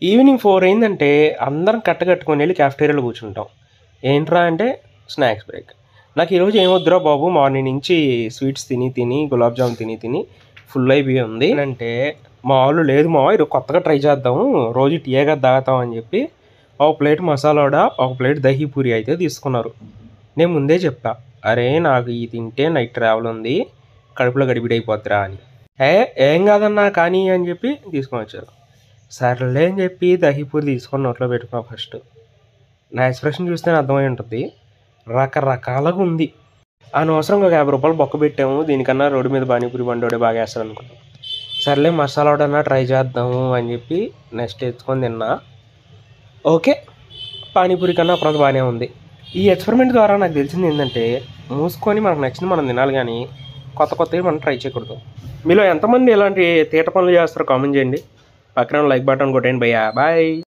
Evening 4 అయిందంటే అందరం కట్టుకొని వెళ్ళి క్యాఫ్టేరియాలో కూర్చుంటాం. ఏంట్రా అంటే స్నాక్స్ బ్రేక్. నాకు ఈరోజు ఏమొద్దురా బాబు, మార్నింగ్ నుంచి స్వీట్స్ తిని గులాబ్ జామ్ తిని ఫుల్ అయిపోయి ఉంది అంటే, మా వాళ్ళు లేదు మా ఈరోజు కొత్తగా ట్రై చేద్దాము, రోజు టీయేగా తాగుతాం అని చెప్పి ఒక ప్లేట్ మసాలా వడ, ఒక ప్లేట్ దహీ పూరి అయితే తీసుకున్నారు. నేను ముందే చెప్పా, అరే నాకు ఇది తింటే నైట్ ట్రావెల్ ఉంది, కడుపులో గడిబిడైపోద్దిరా అని. ఏం కాదన్నా కానీ అని చెప్పి తీసుకొని వచ్చారు. సర్లే అని చెప్పి దహీపూరి తీసుకొని నోట్లో పెట్టుకున్నా. ఫస్ట్ నా ఎక్స్ప్రెషన్ చూస్తేనే అర్థమై ఉంటుంది, రకరకాలుగా ఉంది. అనవసరంగా ఒక 50 రూపాయలు బొక్క పెట్టాము, దీనికన్నా రోడ్డు మీద పానీపూరి బండోడే బాగా వేస్తాడు అనుకున్నాం. సర్లే మసాలా వడన్నా ట్రై చేద్దాము అని చెప్పి నెక్స్ట్ తెచ్చుకొని తిన్నా. ఓకే, పానీపూరి కన్నా అప్పుడు బాగానే ఉంది. ఈ ఎక్స్పెరిమెంట్ ద్వారా నాకు తెలిసింది ఏంటంటే, మూసుకొని మనకు నచ్చింది మనం తినాలి కానీ కొత్తవి మనం ట్రై చేయకూడదు. మీలో ఎంతమంది ఇలాంటి తీట పనులు చేస్తారో కామెంట్ చేయండి. పక్కన లైక్ బటన్ కొట్టండి భయ్యా. బాయ్.